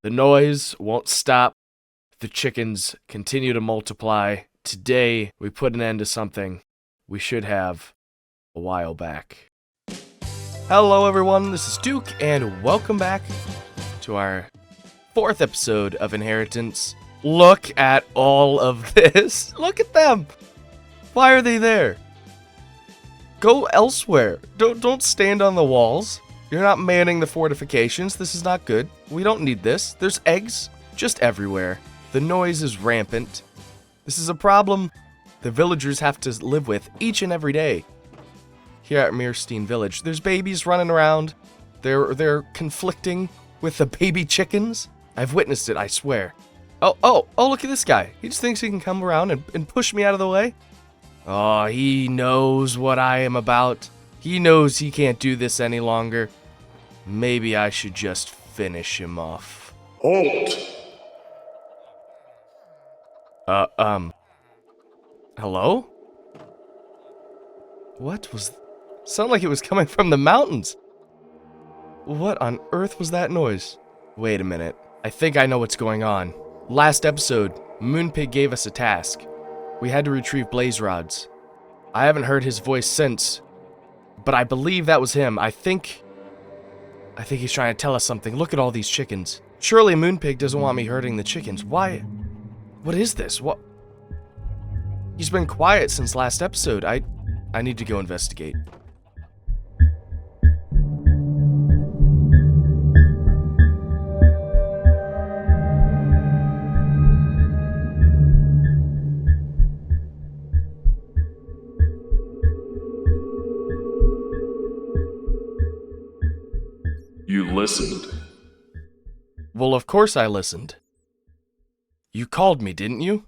The noise won't stop. The chickens continue to multiply. Today, we put an end to something we should have a while back. Hello, everyone. This is Duke, and welcome back to our 4th episode of Inheritors. Look at all of this. Look at them. Why are they there? Go elsewhere. Don't stand on the walls. You're not manning the fortifications. This is not good. We don't need this. There's eggs just everywhere. The noise is rampant. This is a problem the villagers have to live with each and every day. Here at Mirstein Village, there's babies running around. They're conflicting with the baby chickens. I've witnessed it, I swear. Oh, look at this guy. He just thinks he can come around and push me out of the way. Oh, he knows what I am about. He knows he can't do this any longer. Maybe I should just finish him off. Halt! Hello? What was... Sounded like it was coming from the mountains. What on earth was that noise? Wait a minute. I think I know what's going on. Last episode, Moonpig gave us a task. We had to retrieve blaze rods. I haven't heard his voice since, but I believe that was him. I think he's trying to tell us something. Look at all these chickens. Surely Moonpig doesn't want me hurting the chickens. Why? What is this? What? He's been quiet since last episode. I need to go investigate. You listened. Well, of course I listened. You called me, didn't you?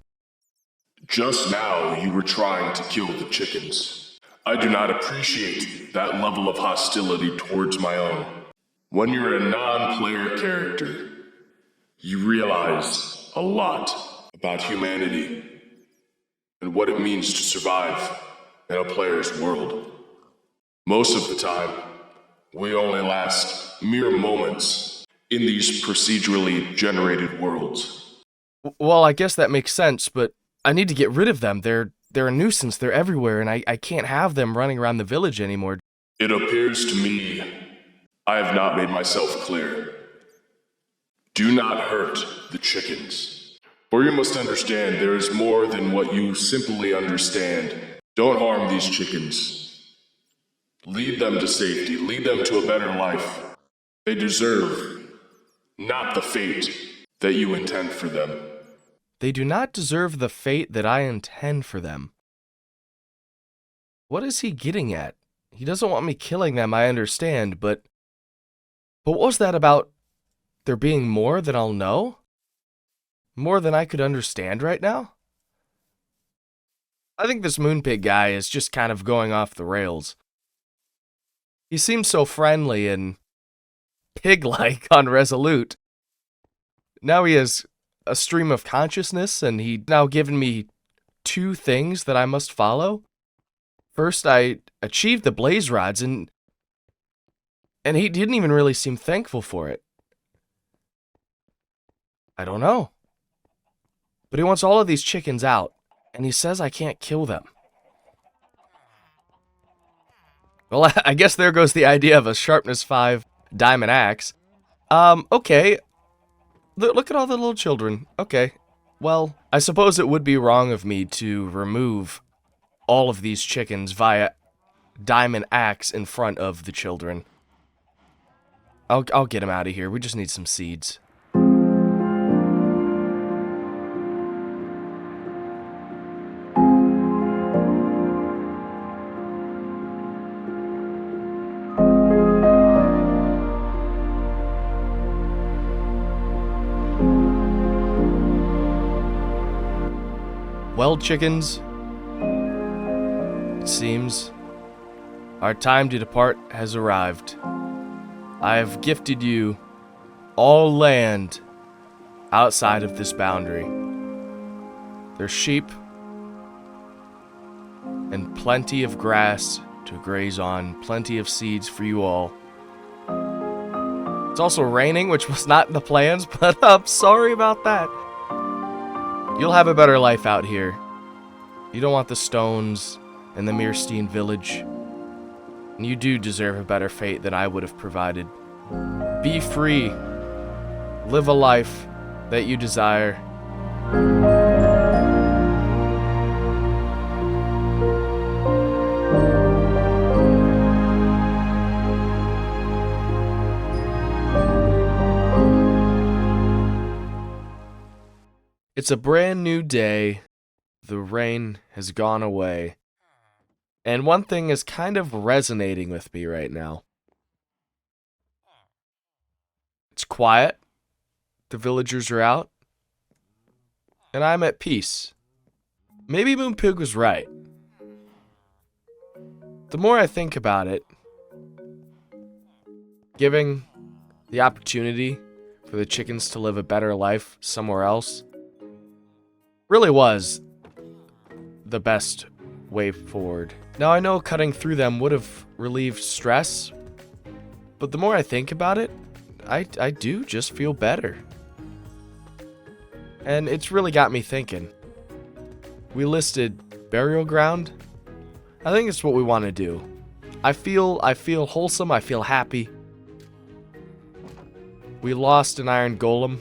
Just now, you were trying to kill the chickens. I do not appreciate that level of hostility towards my own. When you're a non-player character, you realize a lot about humanity and what it means to survive in a player's world. Most of the time, we only last mere moments in these procedurally generated worlds. Well, I guess that makes sense, but I need to get rid of them. They're a nuisance. They're everywhere, and I can't have them running around the village anymore. It appears to me I have not made myself clear. Do not hurt the chickens. For you must understand there is more than what you simply understand. Don't harm these chickens. Lead them to safety. Lead them to a better life. They deserve not the fate that you intend for them. They do not deserve the fate that I intend for them. What is he getting at? He doesn't want me killing them, I understand, but what was that about there being more than I'll know? More than I could understand right now? I think this Moonpig guy is just kind of going off the rails. He seems so friendly and pig-like on Resolute. Now he has a stream of consciousness, and he now given me 2 things that I must follow. First, I achieved the blaze rods, and he didn't even really seem thankful for it. I don't know. But he wants all of these chickens out, and he says I can't kill them. Well, I guess there goes the idea of a sharpness 5 diamond axe. Okay. Look at all the little children. Okay. Well, I suppose it would be wrong of me to remove all of these chickens via diamond axe in front of the children. I'll get them out of here. We just need some seeds. Well, chickens, it seems our time to depart has arrived. I have gifted you all land outside of this boundary. There's sheep and plenty of grass to graze on, plenty of seeds for you all. It's also raining, which was not in the plans, but I'm sorry about that. You'll have a better life out here. You don't want the stones and the Mirstein village. And you do deserve a better fate than I would have provided. Be free. Live a life that you desire. It's a brand new day. The rain has gone away. And one thing is kind of resonating with me right now. It's quiet. The villagers are out. And I'm at peace. Maybe Moonpig was right. The more I think about it, giving the opportunity for the chickens to live a better life somewhere else really was the best way forward. Now I know cutting through them would have relieved stress, but the more I think about it, I do just feel better. And it's really got me thinking. We listed burial ground. I think it's what we want to do. I feel wholesome, I feel happy. We lost an iron golem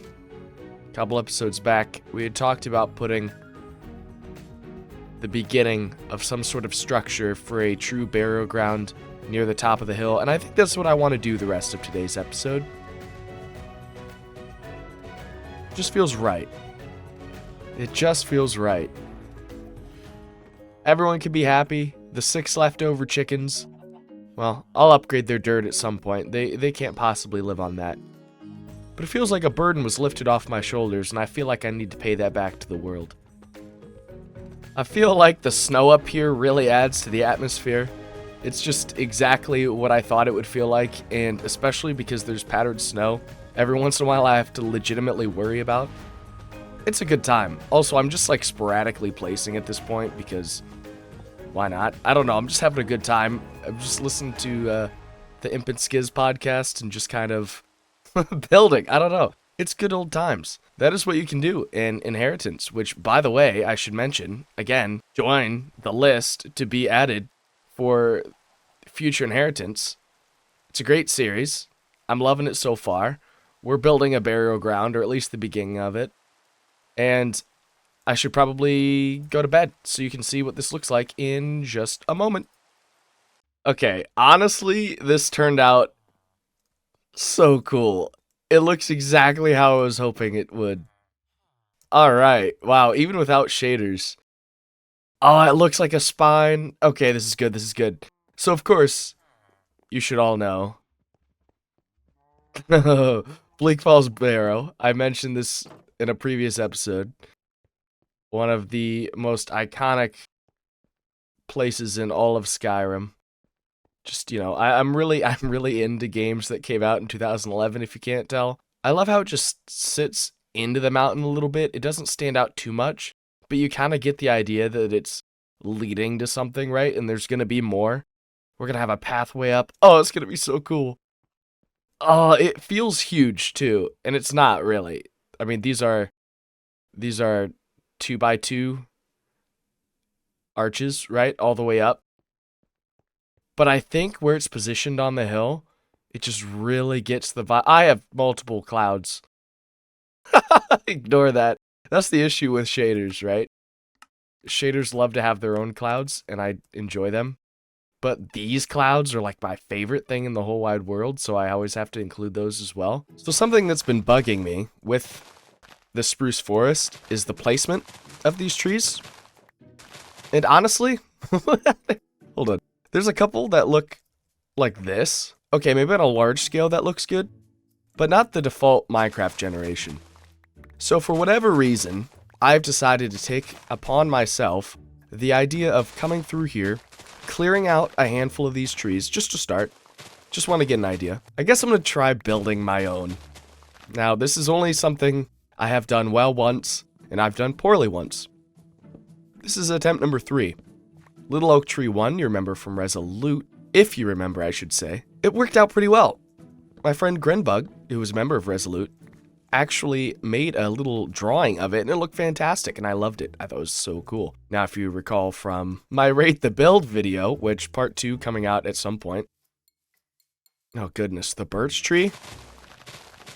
a couple episodes back. We had talked about putting the beginning of some sort of structure for a true burial ground near the top of the hill, and I think that's what I want to do the rest of today's episode. Just feels right. It just feels right. Everyone can be happy. The 6 leftover chickens, well, I'll upgrade their dirt at some point. They can't possibly live on that. But it feels like a burden was lifted off my shoulders, and I feel like I need to pay that back to the world. I feel like the snow up here really adds to the atmosphere. It's just exactly what I thought it would feel like, and especially because there's patterned snow, every once in a while I have to legitimately worry about. It's a good time. Also, I'm just like sporadically placing at this point because why not? I don't know, I'm just having a good time. I'm just listening to the Imp and Skiz podcast and just kind of building. I don't know. It's good old times. That is what you can do in Inheritors, which, by the way, I should mention, again, join the list to be added for future Inheritors. It's a great series. I'm loving it so far. We're building a burial ground, or at least the beginning of it. And I should probably go to bed so you can see what this looks like in just a moment. Okay, honestly, this turned out so cool. It looks exactly how I was hoping it would. Alright, wow, even without shaders. Oh, it looks like a spine. Okay, this is good, this is good. So, of course, you should all know. Bleak Falls Barrow. I mentioned this in a previous episode. One of the most iconic places in all of Skyrim. Just, you know, I'm really into games that came out in 2011, if you can't tell. I love how it just sits into the mountain a little bit. It doesn't stand out too much, but you kind of get the idea that it's leading to something, right? And there's going to be more. We're going to have a pathway up. Oh, it's going to be so cool. Oh, it feels huge, too. And it's not, really. I mean, these are 2x2 arches, right? All the way up. But I think where it's positioned on the hill, it just really gets the vibe. I have multiple clouds. Ignore that. That's the issue with shaders, right? Shaders love to have their own clouds, and I enjoy them. But these clouds are like my favorite thing in the whole wide world, so I always have to include those as well. So something that's been bugging me with the spruce forest is the placement of these trees. And honestly, hold on. There's a couple that look like this. Okay, maybe on a large scale that looks good, but not the default Minecraft generation. So for whatever reason, I've decided to take upon myself the idea of coming through here, clearing out a handful of these trees, just to start. Just want to get an idea. I guess I'm going to try building my own. Now, this is only something I have done well once, and I've done poorly once. This is attempt number 3. Little Oak Tree 1, you remember from Resolute, if you remember, I should say. It worked out pretty well. my friend Grenbug, who was a member of Resolute, actually made a little drawing of it, and it looked fantastic, and I loved it. I thought it was so cool. Now, if you recall from my Rate the Build video, which part 2 coming out at some point. Oh goodness, the birch tree.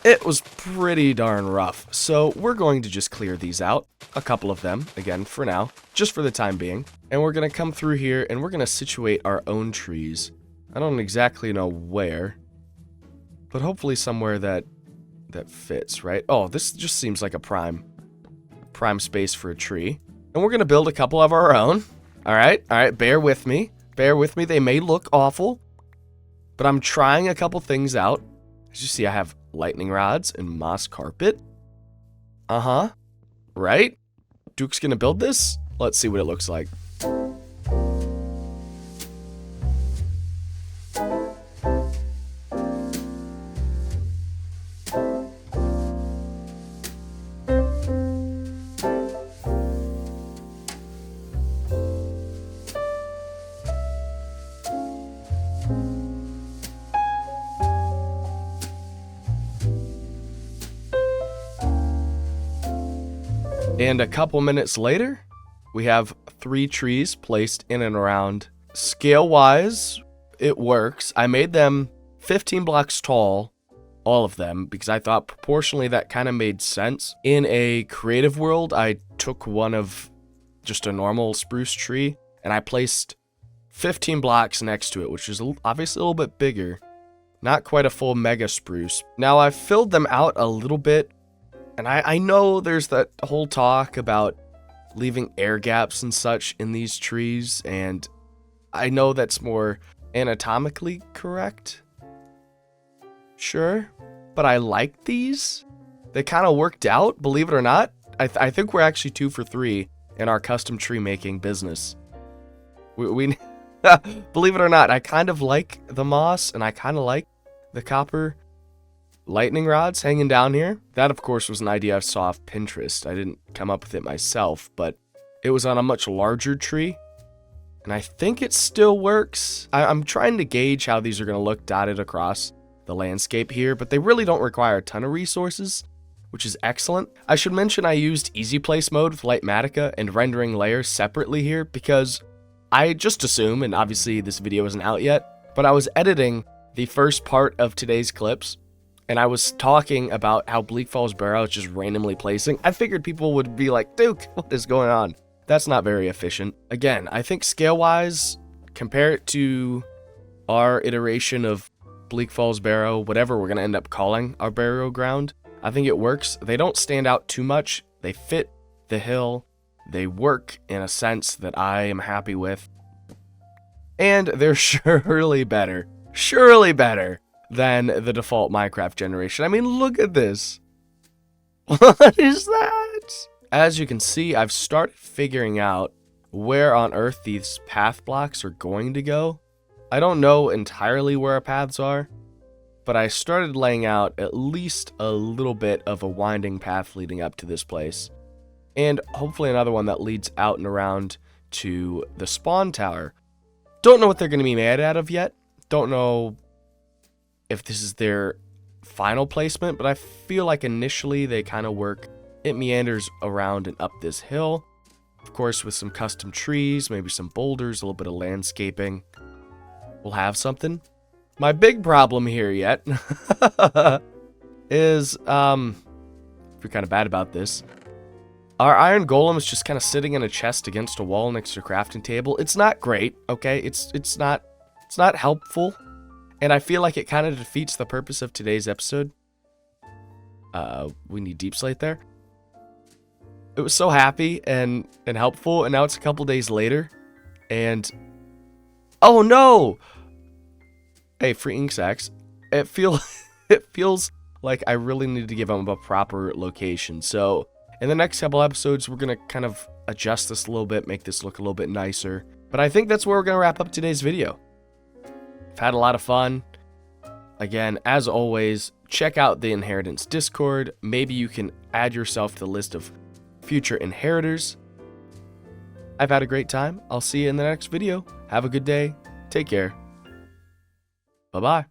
It was pretty darn rough, so we're going to just clear these out, a couple of them, again, for now, just for the time being. And we're going to come through here, and we're going to situate our own trees. I don't exactly know where, but hopefully somewhere that fits, right? Oh, this just seems like a prime space for a tree. And we're going to build a couple of our own. All right, bear with me. Bear with me, they may look awful, but I'm trying a couple things out. As you see, I have lightning rods and moss carpet. Right? Duke's gonna build this? Let's see what it looks like. And a couple minutes later, we have 3 trees placed in and around. Scale-wise, it works. I made them 15 blocks tall, all of them, because I thought proportionally that kind of made sense. In a creative world, I took one of just a normal spruce tree, and I placed 15 blocks next to it, which is obviously a little bit bigger. Not quite a full mega spruce. Now, I've filled them out a little bit. And I know there's that whole talk about leaving air gaps and such in these trees, and I know that's more anatomically correct. Sure, but I like these. They kind of worked out, believe it or not. I think we're actually 2 for 3 in our custom tree making business. We believe it or not, I kind of like the moss, and I kind of like the copper lightning rods hanging down here. That, of course, was an idea I saw off Pinterest. I didn't come up with it myself, but it was on a much larger tree, and I think it still works. I'm trying to gauge how these are going to look dotted across the landscape here, but they really don't require a ton of resources, which is excellent. I should mention I used easy place mode with Lightmatica and rendering layers separately here because I just assume, and obviously this video isn't out yet, but I was editing the first part of today's clips, and I was talking about how Bleak Falls Barrow is just randomly placing. I figured people would be like, Duke, what is going on? That's not very efficient. Again, I think scale-wise, compare it to our iteration of Bleak Falls Barrow, whatever we're going to end up calling our burial ground. I think it works. They don't stand out too much. They fit the hill. They work in a sense that I am happy with. And they're surely better than the default Minecraft generation. I mean, look at this. What is that? As you can see, I've started figuring out where on earth these path blocks are going to go. I don't know entirely where our paths are, but I started laying out at least a little bit of a winding path leading up to this place. And hopefully another one that leads out and around to the spawn tower. Don't know what they're going to be made out of yet. Don't know if this is their final placement, but I feel like initially they kind of work. It meanders around and up this hill, of course with some custom trees, maybe some boulders, a little bit of landscaping. We'll have something. My big problem here yet is, I feel kind of bad about this. Our iron golem is just kind of sitting in a chest against a wall next to a crafting table. It's not great, okay? It's not helpful. And I feel like it kind of defeats the purpose of today's episode. We need deep slate there. It was so happy and helpful, and now it's a couple days later, and oh no! Hey, free ink sacks. It feels like I really need to give them a proper location. So in the next couple episodes, we're gonna kind of adjust this a little bit, make this look a little bit nicer. But I think that's where we're gonna wrap up today's video. I've had a lot of fun. Again, as always, check out the Inheritors Discord. Maybe you can add yourself to the list of future Inheritors. I've had a great time. I'll see you in the next video. Have a good day. Take care. Bye-bye.